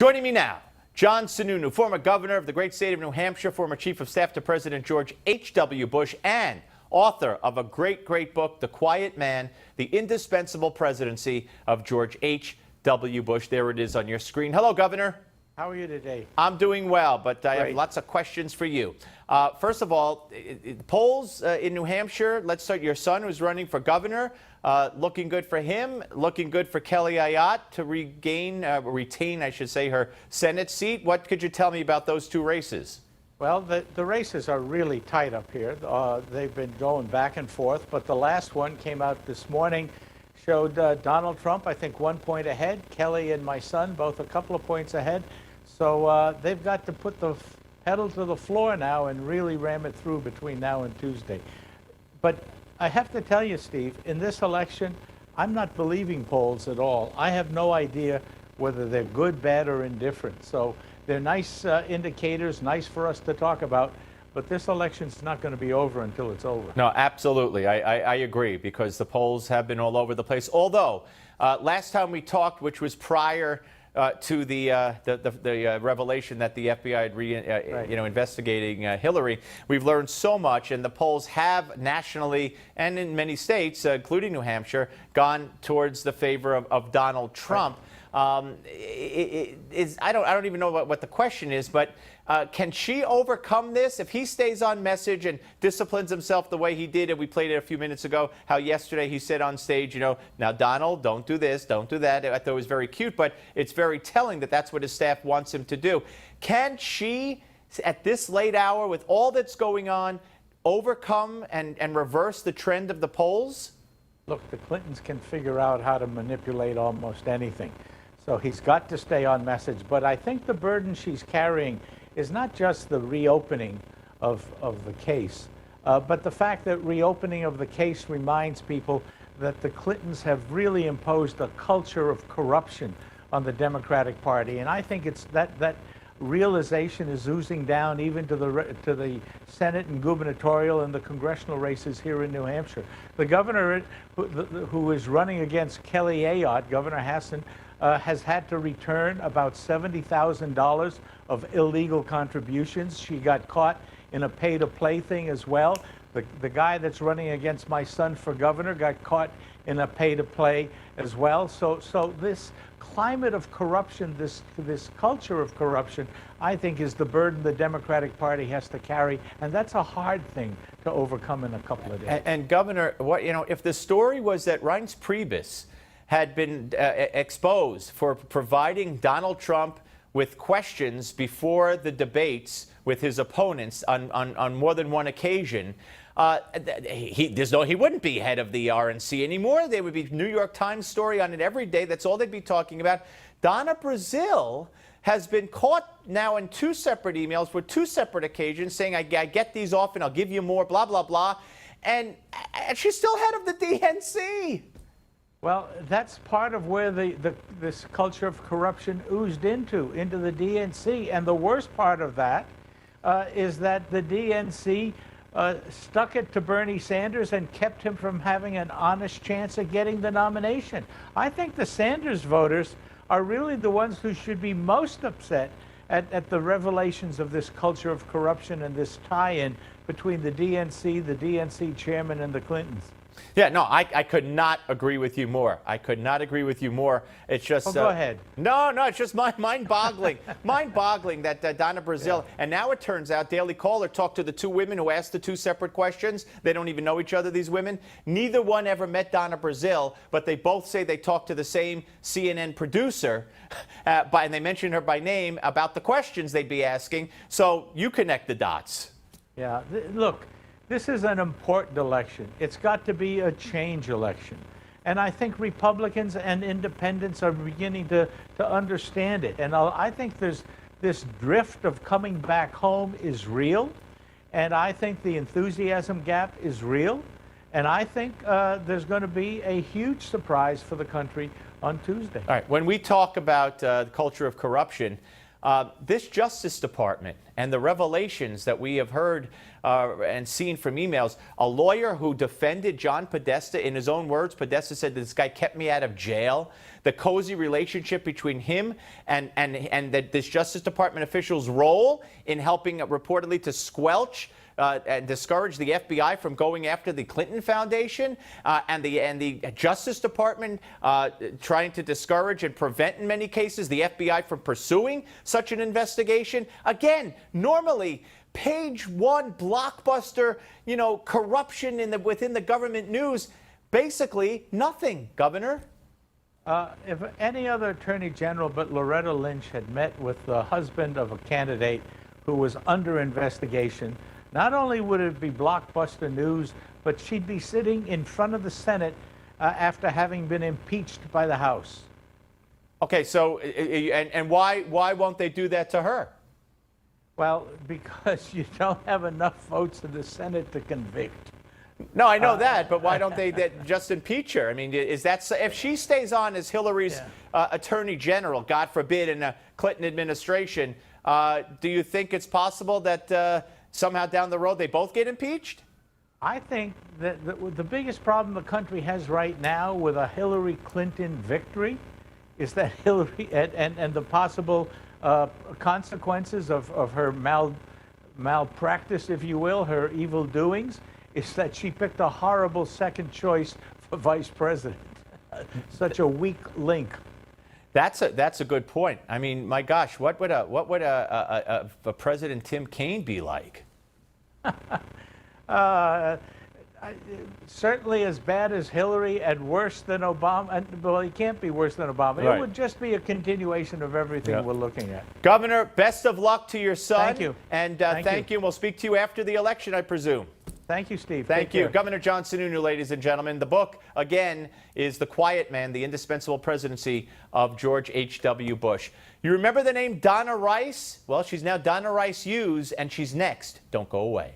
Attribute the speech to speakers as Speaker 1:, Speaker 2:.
Speaker 1: Joining me now, John Sununu, former governor of the great state of New Hampshire, former chief of staff to President George H.W. Bush, and author of a great book, The Quiet Man, The Indispensable Presidency of George H.W. Bush. There it is on your screen. Hello, Governor.
Speaker 2: How are you today?
Speaker 1: I'm doing well, but I
Speaker 2: Great.
Speaker 1: have lots of questions for you. First of all, polls in New Hampshire. Let's start. Your son who's running for governor. Looking good for him. Looking good for Kelly Ayotte to retain, I should say, her Senate seat. What could you tell me about those two races?
Speaker 2: Well, the races are really tight up here. They've been going back and forth, but the last one came out this morning, showed Donald Trump, I think, 1 point ahead. Kelly and my son, both a couple of points ahead. So they've got to put the pedal to the floor now and really ram it through between now and Tuesday. But I have to tell you, Steve, in this election, I'm not believing polls at all. I have no idea whether they're good, bad, or indifferent. So they're nice indicators, nice for us to talk about, but this election's not going to be over until it's over.
Speaker 1: No, absolutely. I agree, because the polls have been all over the place. Although, last time we talked, which was prior to the revelation that the FBI had investigating Hillary, we've learned so much, and the polls have nationally and in many states, including New Hampshire, gone towards the favor of Donald Trump. Right. I don't even know what the question is, but can she overcome this if he stays on message and disciplines himself the way he did? And we played it a few minutes ago, how yesterday he said on stage, now, Donald, don't do this, don't do that. I thought it was very cute, but it's very telling that that's what his staff wants him to do. Can she, at this late hour, with all that's going on, overcome and reverse the trend of the polls?
Speaker 2: Look, the Clintons can figure out how to manipulate almost anything. So he's got to stay on message. But I think the burden she's carrying is not just the reopening of the case, but the fact that reopening of the case reminds people that the Clintons have really imposed a culture of corruption on the Democratic Party. And I think it's that realization is oozing down even to the Senate and gubernatorial and the congressional races here in New Hampshire. The governor who is running against Kelly Ayotte, Governor Hassan, has had to return about $70,000 of illegal contributions. She got caught in a pay-to-play thing as well. The guy that's running against my son for governor got caught in a pay-to-play as well. So this climate of corruption, this culture of corruption, I think is the burden the Democratic Party has to carry, and that's a hard thing to overcome in a couple of days.
Speaker 1: And Governor, if the story was that Reince Priebus had been exposed for providing Donald Trump with questions before the debates with his opponents on more than one occasion, he wouldn't be head of the RNC anymore. There would be New York Times story on it every day. That's all they'd be talking about. Donna Brazile has been caught now in two separate emails with two separate occasions saying, I get these off and I'll give you more, blah, blah, blah. And she's still head of the DNC.
Speaker 2: Well, that's part of where this culture of corruption oozed into the DNC. And the worst part of that is that the DNC stuck it to Bernie Sanders and kept him from having an honest chance of getting the nomination. I think the Sanders voters are really the ones who should be most upset at the revelations of this culture of corruption and this tie-in between the DNC chairman, and the Clintons.
Speaker 1: Yeah, no, I could not agree with you more. I could not agree with you more. It's just...
Speaker 2: go ahead.
Speaker 1: No, it's just mind-boggling. Mind-boggling that Donna Brazile... Yeah. And now it turns out Daily Caller talked to the two women who asked the two separate questions. They don't even know each other, these women. Neither one ever met Donna Brazile, but they both say they talked to the same CNN producer, and they mentioned her by name about the questions they'd be asking. So you connect the dots.
Speaker 2: Yeah, look... This is an important election. It's got to be a change election. And I think Republicans and independents are beginning to understand it. And I think this drift of coming back home is real. And I think the enthusiasm gap is real. And I think there's going to be a huge surprise for the country on Tuesday.
Speaker 1: All right. When we talk about the culture of corruption, This Justice Department and the revelations that we have heard and seen from emails, a lawyer who defended John Podesta, in his own words, Podesta said, this guy kept me out of jail. The cozy relationship between him and this Justice Department official's role in helping reportedly to squelch and discourage the FBI from going after the Clinton Foundation, and the Justice Department trying to discourage and prevent, in many cases, the FBI from pursuing such an investigation. Again, normally, page one blockbuster, corruption within the government news. Basically, nothing, Governor.
Speaker 2: If any other attorney general but Loretta Lynch had met with the husband of a candidate who was under investigation, not only would it be blockbuster news, but she'd be sitting in front of the Senate after having been impeached by the House.
Speaker 1: Okay, so and why won't they do that to her?
Speaker 2: Well, because you don't have enough votes in the Senate to convict.
Speaker 1: No, I know that, but why don't they just impeach her? I mean, is that if she stays on as Hillary's attorney general, God forbid, in a Clinton administration, do you think it's possible that somehow down the road they both get impeached?
Speaker 2: I think that the biggest problem the country has right now with a Hillary Clinton victory is that Hillary and the possible consequences of her malpractice, if you will, her evil doings, is that she picked a horrible second choice for vice president. Such a weak link.
Speaker 1: That's a good point. I mean, my gosh, what would a President Tim Kaine be like?
Speaker 2: Certainly as bad as Hillary and worse than Obama. Well, he can't be worse than Obama.
Speaker 1: Right.
Speaker 2: It would just be a continuation of everything we're looking at.
Speaker 1: Governor, best of luck to your son.
Speaker 2: Thank you.
Speaker 1: And thank you. We'll speak to you after the election, I presume.
Speaker 2: Thank you, Steve.
Speaker 1: Thank you. Governor John Sununu, ladies and gentlemen. The book, again, is The Quiet Man, The Indispensable Presidency of George H.W. Bush. You remember the name Donna Rice? Well, she's now Donna Rice Hughes, and she's next. Don't go away.